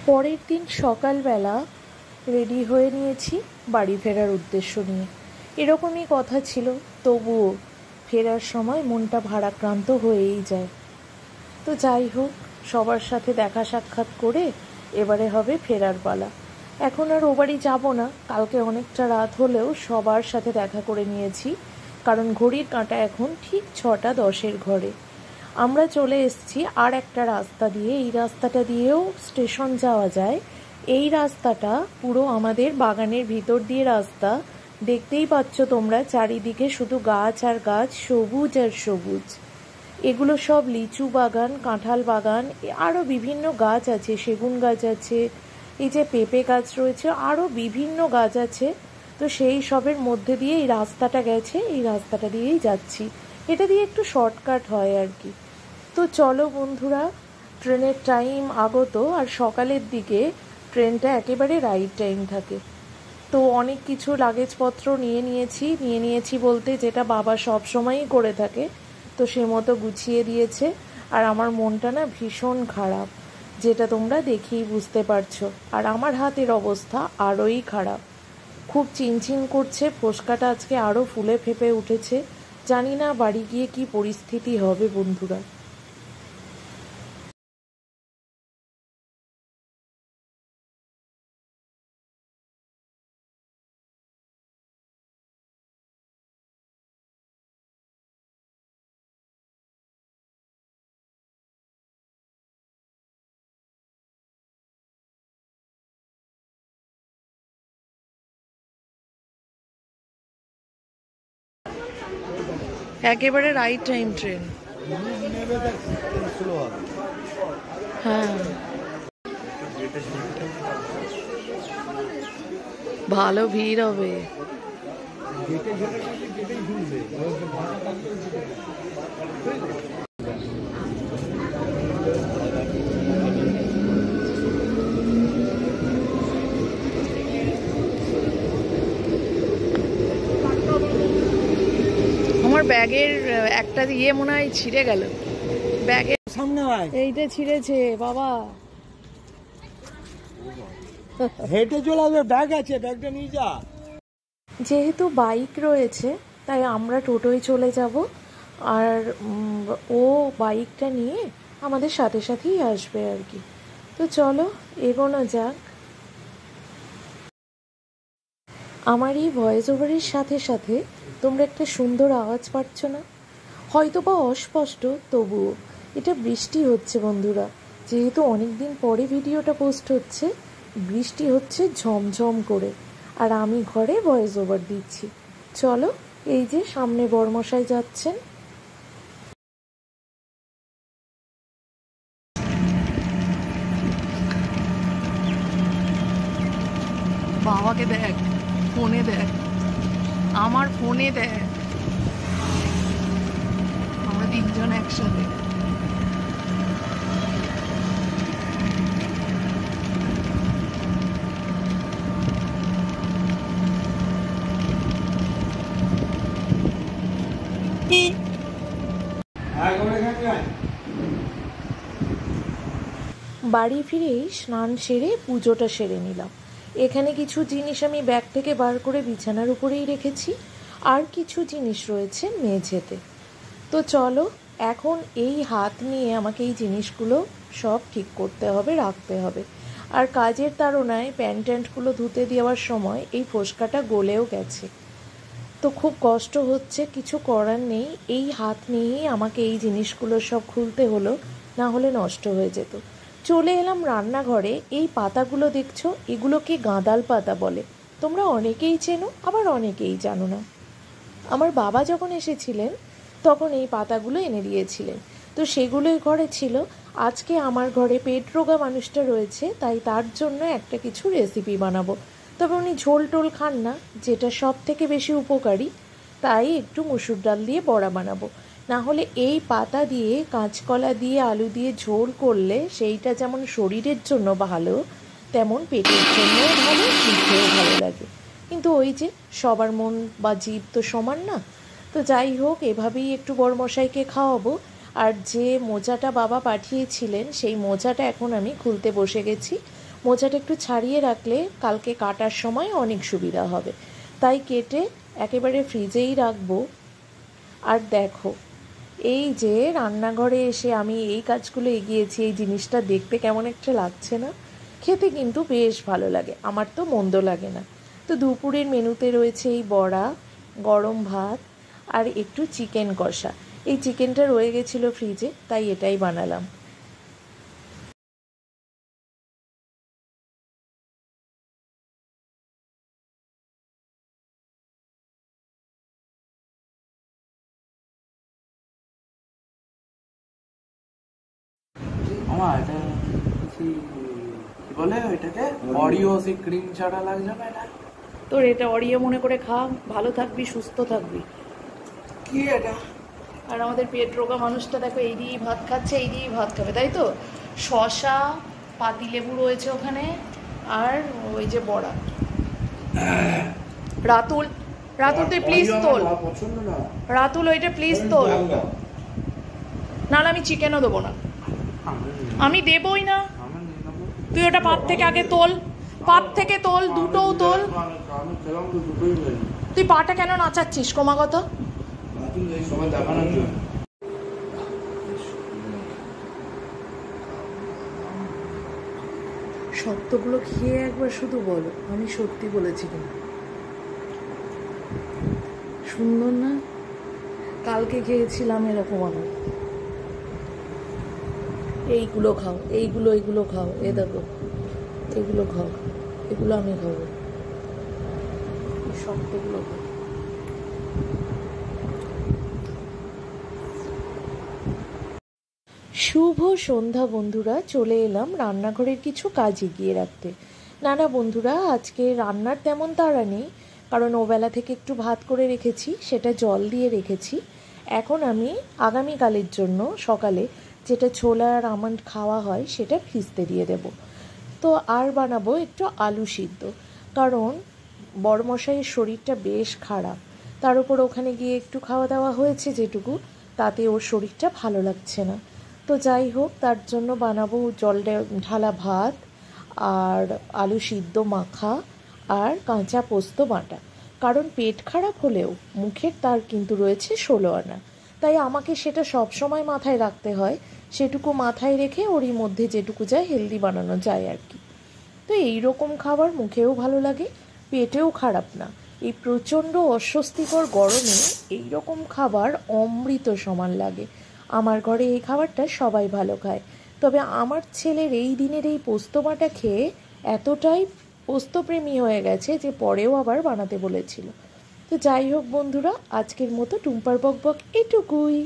পরের দিন সকালবেলা রেডি হয়ে নিয়েছি বাড়ি ফেরার উদ্দেশ্য নিয়ে। এরকমই কথা ছিল, তবুও ফেরার সময় মনটা ভারাক্রান্ত হয়েই যায়। তো যাই হোক, সবার সাথে দেখা সাক্ষাৎ করে এবারে হবে ফেরার পালা। এখন আর ও বাড়ি যাবো না, কালকে অনেকটা রাত হলেও সবার সাথে দেখা করে নিয়েছি, কারণ ঘড়ির কাঁটা এখন ঠিক 6:10 ঘরে। আমরা চলে এসেছি আর একটা রাস্তা দিয়ে, এই রাস্তাটা দিয়েও স্টেশন যাওয়া যায়। এই রাস্তাটা পুরো আমাদের বাগানের ভিতর দিয়ে রাস্তা, দেখতেই পাচ্ছ তোমরা, চারিদিকে শুধু গাছ আর গাছ, সবুজ আর সবুজ। এগুলো সব লিচু বাগান, কাঁঠাল বাগান, আরও বিভিন্ন গাছ আছে, সেগুন গাছ আছে, এই যে পেঁপে গাছ রয়েছে, আরও বিভিন্ন গাছ আছে। তো সেই সবের মধ্যে দিয়ে এই রাস্তাটা গেছে, এই রাস্তাটা দিয়েই যাচ্ছি। এটা দিয়ে একটু শর্টকাট হয় আর কি। তো চলো বন্ধুরা, ট্রেনের টাইম আগত, আর সকালের দিকে ট্রেনটা একেবারে রাইট টাইম থাকে। তো অনেক কিছু লাগেজপত্র নিয়ে নিয়েছি বলতে যেটা বাবা সব সময়ই করে থাকে, তো সে মতো গুছিয়ে দিয়েছে। আর আমার মনটা না ভীষণ খারাপ, যেটা তোমরা দেখেই বুঝতে পারছো। আর আমার হাতের অবস্থা আরোই খারাপ, খুব চিনচিন করছে, ফোসকাটা আজকে আরও ফুলে ফেপে উঠেছে। জানি না বাড়ি গিয়ে কি পরিস্থিতি হবে বন্ধুরা। একেবারে রাইট টাইম ট্রেন। হ্যাঁ, ভালো ভিড় হবে। আমার ব্যাগের একটা ইয়ে মনে হয় ছিঁড়ে গেল, ব্যাগের সামনে এইটা ছিঁড়েছে বাবা। হেঁটে চলে আসবে, ব্যাগ আছে, ব্যাগটা নিয়ে যা। যেহেতু বাইক রয়েছে তাই আমরা টোটোয় চলে যাব, আর ও বাইকটা নিয়ে আমাদের সাথে সাথেই আসবে আর কি। তো চলো এগোনো যাক। আমার এই ভয়েস ওভারের সাথে সাথে তোমরা একটা সুন্দর আওয়াজ পাচ্ছ না? হয়তো বা অস্পষ্ট, তবুও এটা বৃষ্টি হচ্ছে বন্ধুরা। যেহেতু অনেক দিন পরে ভিডিওটা পোস্ট হচ্ছে, বৃষ্টি হচ্ছে ঝমঝম করে, আর আমি ঘরে ভয়েস ওভার দিচ্ছি। চলো, এই যে সামনে বরমশাই যাচ্ছেন। বাবাকে দেখ, ফোনে দেখ, আমার ফোনে দেখ, আমরা তিনজন একসাথে। বাড়ি ফিরেই স্নান সেরে পুজোটা সেরে নিলাম। এখানে কিছু জিনিস আমি ব্যাগ থেকে বার করে বিছানার উপরেই রেখেছি, আর কিছু জিনিস রয়েছে মেঝেতে। তো চলো, এখন এই হাত নিয়ে আমাকে এই জিনিসগুলো সব ঠিক করতে হবে, রাখতে হবে। আর কাজের তাড়নায় প্যান্ট ট্যান্টগুলো ধুতে দেওয়ার সময় এই ফোসকাটা গলেও গেছে, তো খুব কষ্ট হচ্ছে, কিছু করার নেই। এই হাত নিয়েই আমাকে এই জিনিসগুলো সব খুলতে হলো, না হলে নষ্ট হয়ে যেত। চলে এলাম রান্নাঘরে। এই পাতাগুলো দেখছো, এগুলোকে গাঁদাল পাতা বলে। তোমরা অনেকেই চেনো, আবার অনেকেই জানো না। আমার বাবা যখন এসেছিলেন তখন এই পাতাগুলো এনে দিয়েছিলেন, তো সেগুলোই ঘরে ছিল। আজকে আমার ঘরে পেট রোগা মানুষটা রয়েছে, তাই তার জন্য একটা কিছু রেসিপি বানাবো। তবে উনি ঝোল টোল খান না, যেটা সব থেকে বেশি উপকারী, তাই একটু মুসুর ডাল দিয়ে বড়া বানাবো। না হলে এই পাতা দিয়ে, কাঁচকলা দিয়ে, আলু দিয়ে ঝোল করলে সেইটা যেমন শরীরের জন্য ভালো, তেমন পেটের জন্যও ভালো, মুখেও ভালো লাগে। কিন্তু ওই যে সবার মন বা জীব তো সমান না। তো যাই হোক, এভাবেই একটু বড়মশাইকে খাওয়াবো। আর যে মোজাটা বাবা পাঠিয়েছিলেন, সেই মোজাটা এখন আমি খুলতে বসে গেছি। মোচাটা একটু ছাড়িয়ে রাখলে কালকে কাটার সময় অনেক সুবিধা হবে, তাই কেটে একেবারে ফ্রিজেই রাখবো। আর দেখো, এই যে রান্নাঘরে এসে আমি এই কাজগুলো এগিয়েছি, এই জিনিসটা দেখতে কেমন একটা লাগছে না? খেতে কিন্তু বেশ ভালো লাগে, আমার তো মন্দ লাগে না। তো দুপুরের মেনুতে রয়েছে এই বড়া, গরম ভাত আর একটু চিকেন কষা। এই চিকেনটা রয়ে গেছিলো ফ্রিজে, তাই এটাই বানালাম। আমার এটা কি বলে ওইটাকে অরিও সে ক্রিম ছাড়া লাগছে না এটা। তোর এটা অরিও মনে করে খা, ভালো থাকবি, সুস্থ থাকবি। কি এটা? আর আমাদের পেট রোগা মানুষটা দেখো এই দিয়েই ভাত খাচ্ছে, এই দিয়েই ভাত খাবে, তাই তো? শশা, পাতিলেবু রয়েছে ওখানে, আর ওই যে বড়া। রাতুল, রাতুল তুই প্লিজ তোল, পছন্দ না। রাতুল ওইটা প্লিজ তোল, নাহলে আমি চিকেনও দেবো না। আমি দেবই না, তুই ওটা পাত থেকে আগে তোল, পাত থেকে তোল, দুটোও তোল। তুই পাটা কেন নাচাচ্ছিস ক্রমাগত? সত্যগুলো খেয়ে একবার শুধু বলো আমি সত্যি বলেছি কিনা। সুন্দর না? কালকে খেয়েছিলাম এরকম আমি। এইগুলো খাও, এইগুলো খাও, এ দেখো এগুলো খাও, এগুলো আমি খাবো, সত্যগুলো খাও। শুভ সন্ধ্যা বন্ধুরা, চলে এলাম রান্নাঘরের কিছু কাজ এগিয়ে রাখতে। না বন্ধুরা, আজকে রান্নার তেমন তাড়া নেই, কারণ ওবেলা থেকে একটু ভাত করে রেখেছি, সেটা জল দিয়ে রেখেছি। এখন আমি আগামীকালের জন্য সকালে যেটা ছোলা আর আমন্ড খাওয়া হয় সেটা ভিজতে দিয়ে দেব। তো আর বানাবো একটু আলু সিদ্ধ, কারণ বড়মশাইয়ের শরীরটা বেশ খারাপ, তার উপর ওখানে গিয়ে একটু খাওয়া দাওয়া হয়েছে যেটুকু, তাতে ওর শরীরটা ভালো লাগছে না। তো যাই হোক, তার জন্য বানাবো জল ঢালা ভাত আর আলু সিদ্ধ মাখা আর কাঁচা পোস্ত বাটা। কারণ পেট খারাপ হলেও মুখের তার কিন্তু রয়েছে 16 আনা, তাই আমাকে সেটা সব সময় মাথায় রাখতে হয়। সেটুকু মাথায় রেখে ওরই মধ্যে যেটুকু যায় হেলদি বানানো যায় আর কি। তো এই রকম খাবার মুখেও ভালো লাগে, পেটেও খারাপ না। এই প্রচণ্ড অস্বস্তিকর গরমে এই রকম খাবার অমৃত সমান লাগে। আমার ঘরে এই খাবারটা সবাই ভালো খায়, তবে আমার ছেলের এই দিনের এই পোস্ত বাটা খেয়ে এতটাই পোস্তপ্রেমী হয়ে গেছে যে পরেও আবার বানাতে বলেছিল। তো যাই হোক বন্ধুরা, আজকের মতো টুম্পার বকবক এটুকুই।